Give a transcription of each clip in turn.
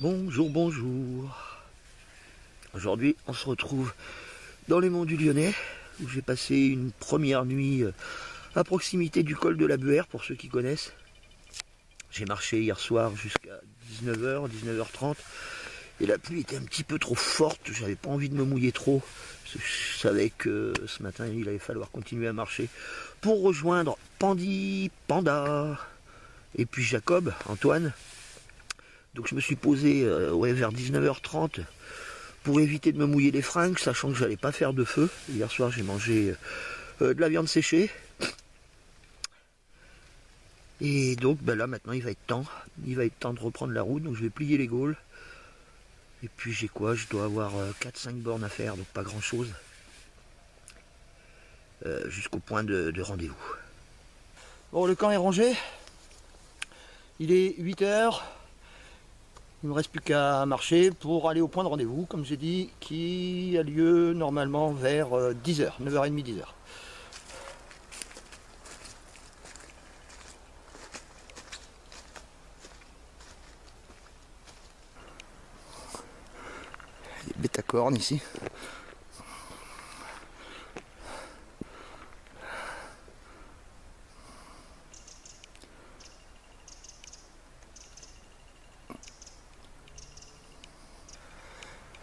Bonjour, bonjour. Aujourd'hui, on se retrouve dans les monts du Lyonnais, où j'ai passé une première nuit à proximité du col de la Buère, pour ceux qui connaissent. J'ai marché hier soir jusqu'à 19h, 19h30, et la pluie était un petit peu trop forte, j'avais pas envie de me mouiller trop. Je savais que ce matin, il allait falloir continuer à marcher pour rejoindre Pandy, Panda, et puis Jacob, Antoine. Donc je me suis posé vers 19h30 pour éviter de me mouiller les fringues, sachant que j'allais pas faire de feu. Hier soir j'ai mangé de la viande séchée. Et donc là maintenant il va être temps de reprendre la route, donc je vais plier les gaules. Et puis j'ai quoi? Je dois avoir 4-5 bornes à faire, donc pas grand chose. Jusqu'au point de rendez-vous. Bon, le camp est rangé. Il est 8h. Il ne me reste plus qu'à marcher pour aller au point de rendez-vous, comme j'ai dit, qui a lieu normalement vers 10h, 9h30, 10h. Il y a des bêtes à cornes ici.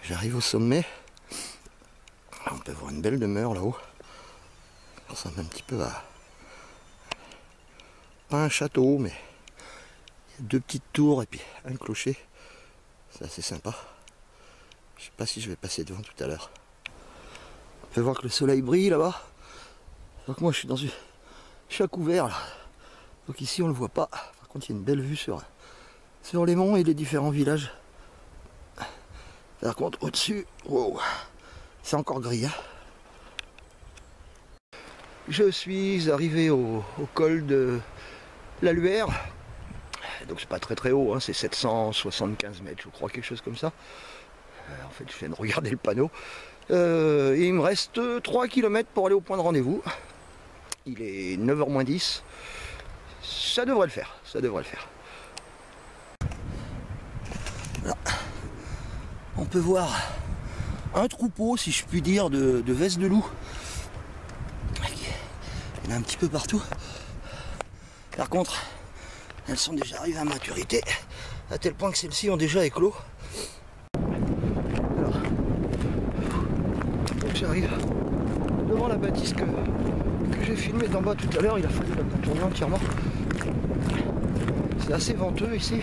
J'arrive au sommet. On peut voir une belle demeure là-haut. Ça ressemble un petit peu à... pas un château, mais il y a deux petites tours et puis un clocher. C'est assez sympa. Je sais pas si je vais passer devant tout à l'heure. On peut voir que le soleil brille là-bas. Donc moi je suis à couvert là. Donc ici on le voit pas. Par contre il y a une belle vue sur les monts et les différents villages. Par contre au-dessus, wow, c'est encore gris. Hein. Je suis arrivé au col de la Luère. Donc c'est pas très haut, hein, c'est 775 mètres, je crois, quelque chose comme ça. En fait, je viens de regarder le panneau. Et il me reste 3 km pour aller au point de rendez-vous. Il est 9h moins 10. Ça devrait le faire, ça devrait le faire. Là, on peut voir un troupeau, si je puis dire, de vesses de loup. Il y en a un petit peu partout. Par contre, elles sont déjà arrivées à maturité, à tel point que celles-ci ont déjà éclos. Alors, donc j'arrive devant la bâtisse que j'ai filmée d'en bas tout à l'heure. Il a fallu la contourner entièrement. C'est assez venteux ici.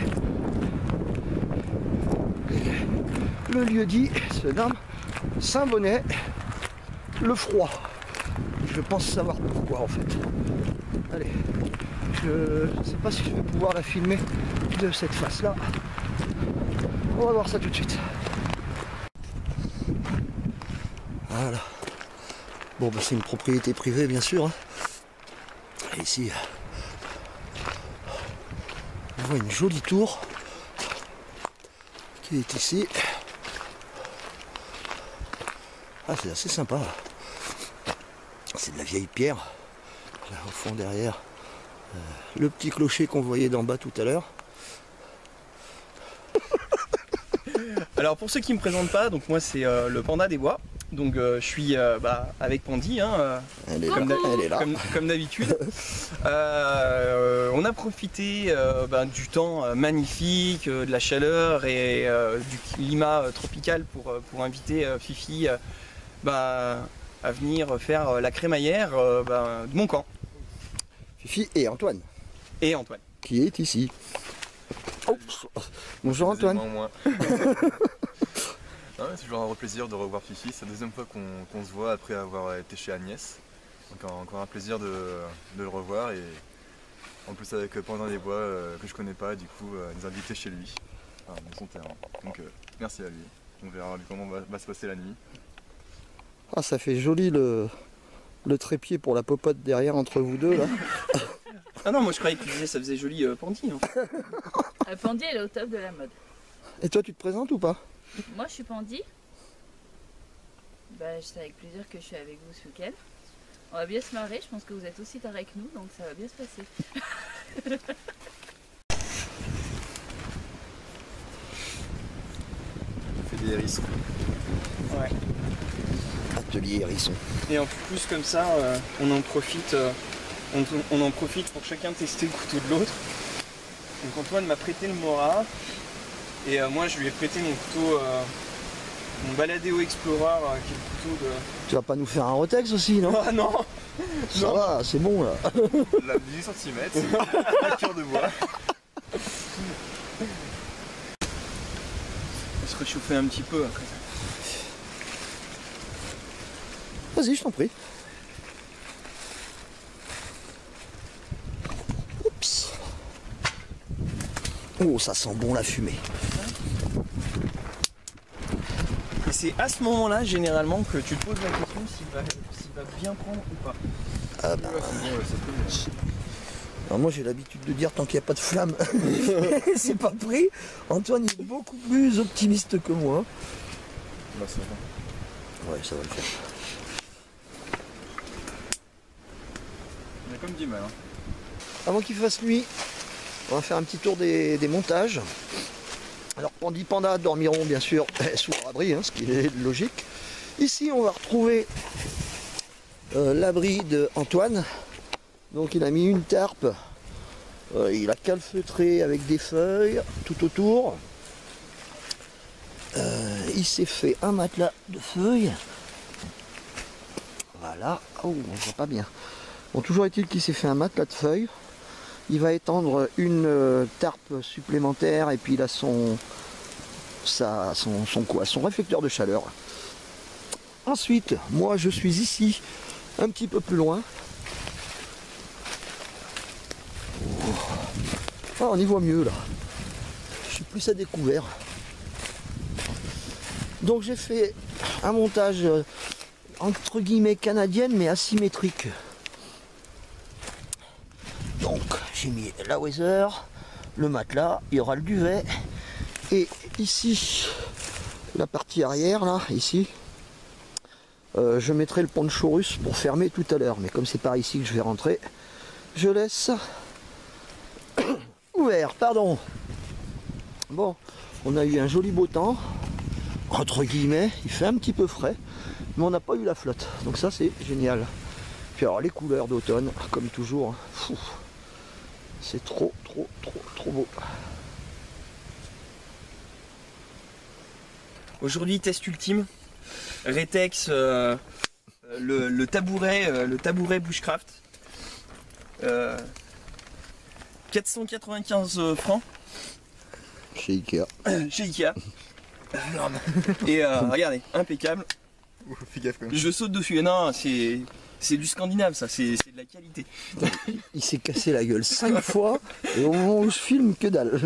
Et le lieu-dit se nomme Saint-Bonnet, le froid. Je pense savoir pourquoi en fait. Allez, je ne sais pas si je vais pouvoir la filmer de cette face-là. On va voir ça tout de suite. Voilà. Bon, bah, c'est une propriété privée, bien sûr. Hein. Et ici, on voit une jolie tour qui est ici. Ah, c'est assez sympa. C'est de la vieille pierre. Là, au fond, derrière, le petit clocher qu'on voyait d'en bas tout à l'heure. Alors pour ceux qui ne me présentent pas, donc moi c'est le Panda des Bois. Donc je suis avec Pandy, hein, Elle est là. Comme d'habitude. On a profité du temps magnifique, de la chaleur et du climat tropical pour inviter Fifi à venir faire la crémaillère de mon camp. Fifi et Antoine. Et Antoine. Qui est ici. Oh, bonjour Antoine. Moi. C'est toujours un plaisir de revoir Fifi. C'est la deuxième fois qu'on se voit après avoir été chez Agnès. Donc encore un plaisir de le revoir et en plus avec Panda des Bois que je connais pas, du coup nous inviter chez lui, dans son terrain. Donc merci à lui. On verra comment va se passer la nuit. Ah, ça fait joli le trépied pour la popote derrière entre vous deux là. Ah non, moi je croyais que tu disais ça faisait joli Pandy. Hein. Pandy elle est au top de la mode. Et toi tu te présentes ou pas? Moi je suis Pandy. C'est avec plaisir que je suis avec vous ce week-end. On va bien se marrer, je pense que vous êtes aussi tard avec nous, donc ça va bien se passer. atelier hérisson. Ouais. Atelier hérisson. Et en plus comme ça, on en profite pour chacun tester le couteau de l'autre. Donc Antoine m'a prêté le Mora et moi je lui ai prêté mon couteau, mon Baladeo Explorer qui est le couteau de... Tu vas pas nous faire un Rotex aussi, non? Ah non. Ça va, c'est bon là. La 18 cm, un cœur de bois. On va se réchauffer un petit peu après. Vas-y, je t'en prie. Oups. Oh, ça sent bon la fumée. Et c'est à ce moment-là généralement que tu te poses la question s'il va bien prendre ou pas. Ah bah, alors moi j'ai l'habitude de dire tant qu'il n'y a pas de flamme, c'est pas pris. Antoine il est beaucoup plus optimiste que moi. Bah, ça va. Ouais, ça va le faire. On a comme dit mal. Hein. Avant qu'il fasse nuit, on va faire un petit tour des montages. Alors Pandi Panda dormiront bien sûr sous leur abri, hein, ce qui est logique. Ici on va retrouver l'abri d'Antoine. Donc il a mis une tarpe, il a calfeutré avec des feuilles tout autour. Il s'est fait un matelas de feuilles. Voilà, oh on voit pas bien. Bon, toujours est-il qu'il s'est fait un matelas de feuilles. Il va étendre une tarpe supplémentaire et puis il a son réflecteur de chaleur. Ensuite, moi je suis ici, un petit peu plus loin. Ah, on y voit mieux là. Je suis plus à découvert. Donc j'ai fait un montage entre guillemets canadienne mais asymétrique. Donc j'ai mis la weather, le matelas, il y aura le duvet et ici la partie arrière là, ici je mettrai le poncho russe pour fermer tout à l'heure, mais comme c'est par ici que je vais rentrer, je laisse ouvert, pardon. Bon, on a eu un joli beau temps, entre guillemets, il fait un petit peu frais, mais on n'a pas eu la flotte, donc ça c'est génial. Puis alors les couleurs d'automne, comme toujours, c'est trop beau. Aujourd'hui test ultime, Retex, le tabouret Bushcraft, 495 francs Chez Ikea. chez Ikea. Et regardez, impeccable. Fais gaffe quand même. Je saute dessus. Et non, c'est du scandinave, ça, c'est de la qualité. Il s'est cassé la gueule 5 fois et au moment où je filme, que dalle.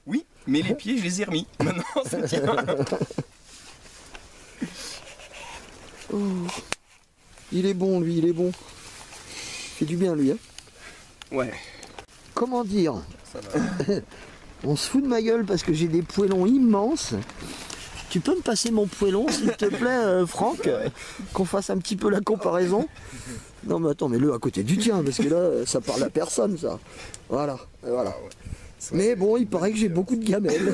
Oui, mais les pieds, je les ai remis. Maintenant, ça tient. Oh. Il est bon lui, il est bon. Il fait du bien lui, hein. Ouais. Comment dire? Ça va. On se fout de ma gueule parce que j'ai des poêlons immenses. Tu peux me passer mon poêlon s'il te plaît, Franck? Qu'on fasse un petit peu la comparaison. Non mais attends, mets-le à côté du tien parce que là, ça parle à personne ça. Voilà, et voilà. Mais bon, il paraît que j'ai beaucoup de gamelles.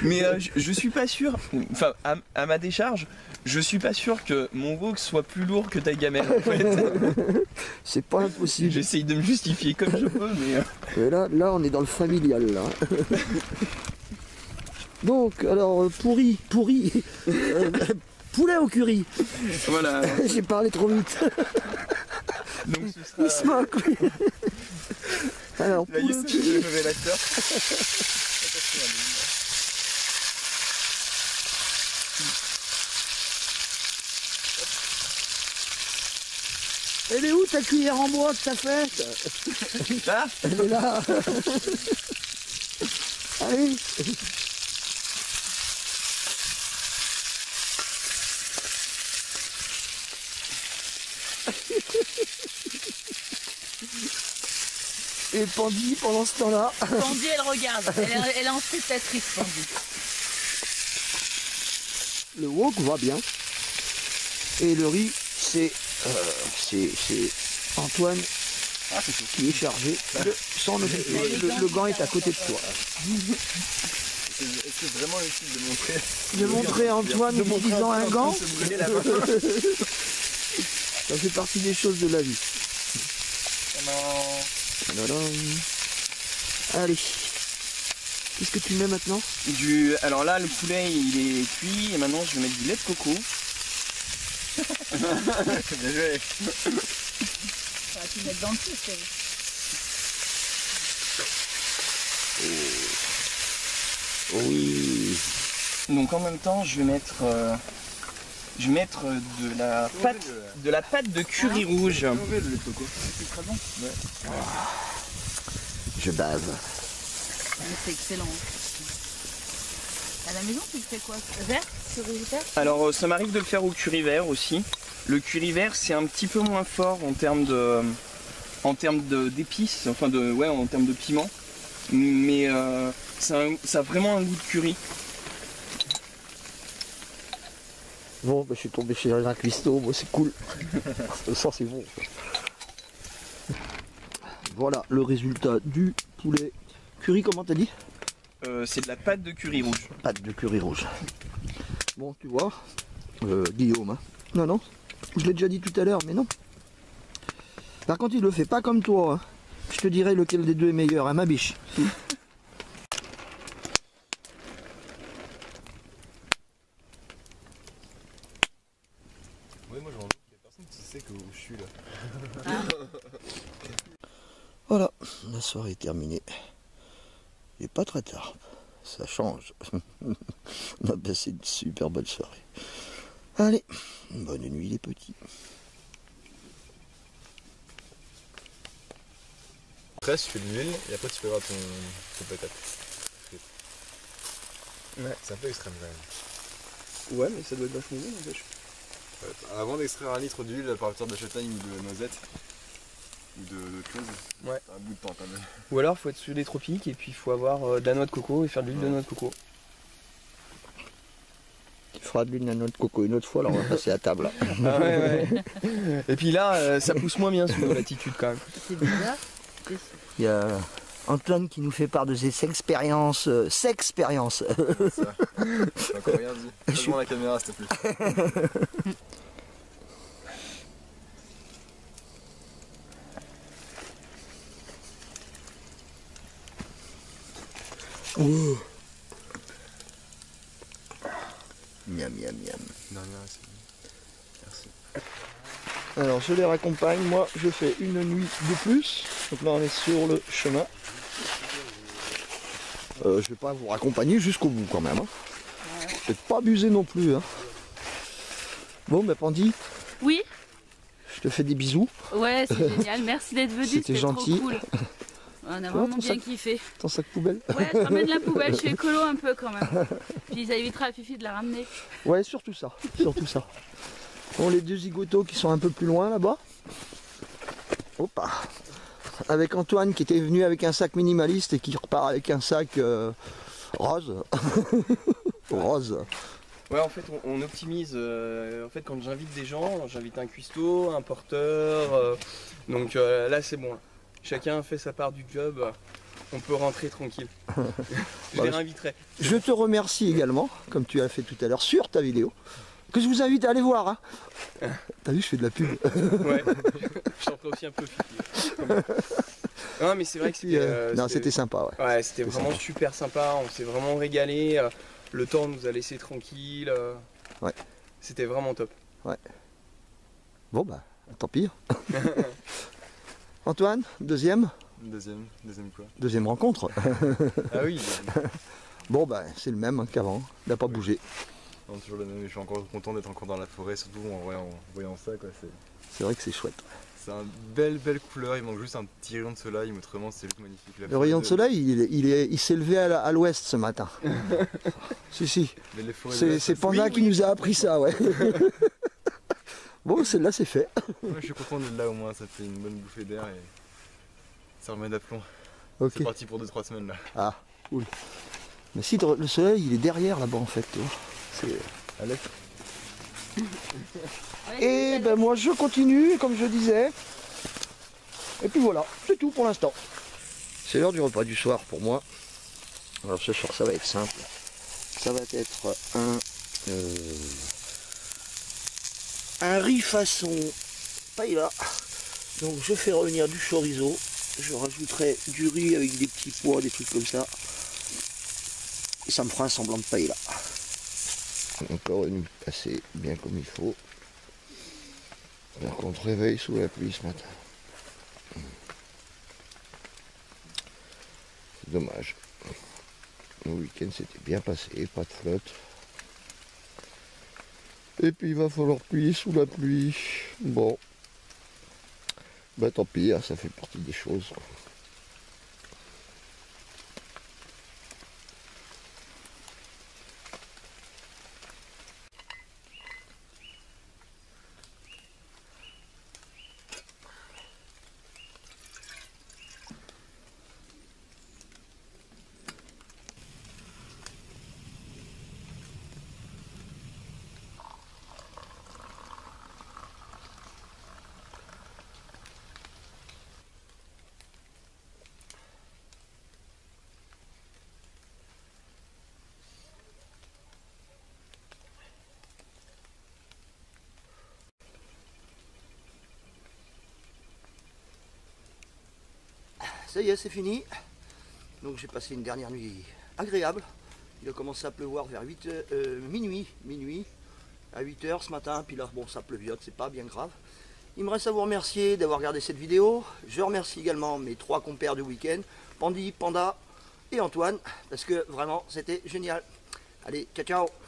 Mais je suis pas sûr, enfin à ma décharge, je suis pas sûr que mon Vaux soit plus lourd que ta gamelle en fait. C'est pas impossible. J'essaye de me justifier comme je peux, mais... Et là, on est dans le familial là. Donc, alors, pourri. Poulet au curry. Voilà. J'ai parlé trop vite. Donc ce sera... Il se moque, lui. Alors, Là, il poulet au est curry. le révélateur. Elle est où ta cuillère en bois que t'as faite? Là, Elle est là. Allez. Et Pandi, pendant ce temps-là, Pandi, elle regarde. Elle est en spectatrice, Pandi. le wok va bien. Et le riz, c'est Antoine qui est chargé de s'en occuper. Le gant est à côté de toi. Est-ce que c'est vraiment utile de montrer De montrer Antoine utilisant un gant, se brûler la main. ça fait partie des choses de la vie. Tadam. Allez. Qu'est-ce que tu mets maintenant? Alors là, le poulet il est cuit et maintenant je vais mettre du lait de coco. Bien joué. Ça va tout mettre dans le tout, c'est... Oh oui. Donc en même temps, je vais mettre de la pâte de curry rouge. Mauvais le lait de coco. C'est très bon. Je bave. Mais c'est excellent. À la maison, tu fais quoi? Vert? Curry vert? Alors ça m'arrive de le faire au curry vert aussi. Le curry vert c'est un petit peu moins fort en termes d'épices, enfin en termes de piment. Mais ça a vraiment un goût de curry. Bon, bah, je suis tombé chez un cuistot, moi c'est cool. Ça c'est bon. Voilà le résultat du poulet curry, comment t'as dit? C'est de la pâte de curry rouge. Pâte de curry rouge. Bon, tu vois, Guillaume, hein. Non, je l'ai déjà dit tout à l'heure, mais non. Par contre, il le fait pas comme toi, hein. Je te dirai lequel des deux est meilleur, hein, ma biche. Ouais, moi je me rends compte qu'il y a personne qui sait où je suis là. Voilà, la soirée est terminée. Il n'est pas très tard, ça change. On a passé une super bonne soirée. Allez, bonne nuit les petits. Après, tu fais de l'huile et après tu fais voir ton patate. Ouais. C'est un peu extrême quand même. Ouais, mais ça doit être vachement bon n'empêche. Avant d'extraire un litre d'huile à partir de châtaigne ou de noisette, ou d'autres choses, Ouais. c'est un bout de temps quand même. Ou alors faut être sous les tropiques et puis il faut avoir de la noix de coco et faire de l'huile de noix de coco. Tu feras de l'huile de noix de coco une autre fois, là on va passer à table. Ah ouais. Et puis là, ça pousse moins bien sous nos latitudes quand même. C'est bizarre. Il y a Antoine qui nous fait part de ses expériences. S'expérience. Ça. J'ai encore rien dit. Pas devant la caméra s'il te plaît. Oh. Miam miam miam. Non, merci. Merci. Alors je les raccompagne, moi je fais une nuit de plus. Donc là on est sur le chemin. Je vais pas vous raccompagner jusqu'au bout quand même. Hein. Je vais pas abuser non plus. Hein. Bon bah Pandy, Oui, je te fais des bisous. ouais, c'est génial. Merci d'être venu, C'était c'était gentil. trop cool. On a vois, vraiment ton bien sac- kiffé. Ton sac poubelle. Ouais, je ramène la poubelle, je suis écolo un peu quand même. Puis ça évitera à Fifi de la ramener. Ouais, surtout ça. Surtout ça. Bon, les deux zigotos qui sont un peu plus loin là-bas. Hop. Avec Antoine qui était venu avec un sac minimaliste et qui repart avec un sac rose. Rose. Ouais, en fait, on optimise. En fait, quand j'invite des gens, j'invite un cuistot, un porteur. Donc là, c'est bon. Chacun fait sa part du job. On peut rentrer tranquille. Je les réinviterai. Je te remercie également, comme tu as fait tout à l'heure sur ta vidéo, que je vous invite à aller voir. Hein. T'as vu, je fais de la pub. Ouais. Je t'en ferai aussi un peu. Non, mais c'est vrai que c'était. Non, c'était sympa. Ouais. Ouais, c'était vraiment sympa. super sympa. On s'est vraiment régalé. Le temps nous a laissé tranquille. Ouais. C'était vraiment top. Bon, bah, tant pis. Antoine, deuxième Deuxième quoi? Deuxième rencontre. Ah oui, Bon, bah, c'est le même hein, qu'avant. Il n'a pas bougé. non, toujours le même. Je suis encore content d'être encore dans la forêt, surtout en voyant ça quoi. C'est vrai que c'est chouette. C'est une belle couleur, il manque juste un petit rayon de soleil, mais autrement c'est juste magnifique. La Le forêt rayon de soleil, il s'est levé à l'ouest ce matin. Si. Mais les forêts de C'est l'Est, Panda qui nous a appris ça, ouais. Bon, celle-là, c'est fait. ouais, je suis content d'être là au moins, ça fait une bonne bouffée d'air et ça remet d'aplomb. Ok. C'est parti pour 2-3 semaines là. Ah, cool. Mais si le soleil, il est derrière là-bas en fait. Tu vois. C'est... Allez. Et ben moi, je continue, comme je disais. Et puis voilà, c'est tout pour l'instant. C'est l'heure du repas du soir pour moi. Alors ce soir ça va être simple. Ça va être un riz façon paella. Donc je fais revenir du chorizo. Je rajouterai du riz avec des petits pois, des trucs comme ça. Et ça me fera un semblant de paella. Encore une nuit passée bien comme il faut. Par contre réveil sous la pluie ce matin. C'est dommage. Le week-end s'était bien passé, pas de flotte. Et puis il va falloir plier sous la pluie. Bon. Bah tant pis, hein, ça fait partie des choses. Ça y est, c'est fini. Donc j'ai passé une dernière nuit agréable. Il a commencé à pleuvoir vers minuit à 8h ce matin. Puis là, bon, ça pleuviote, c'est pas bien grave. Il me reste à vous remercier d'avoir regardé cette vidéo. Je remercie également mes 3 compères du week-end, Pandy, Panda et Antoine, parce que vraiment, c'était génial. Allez, ciao, ciao!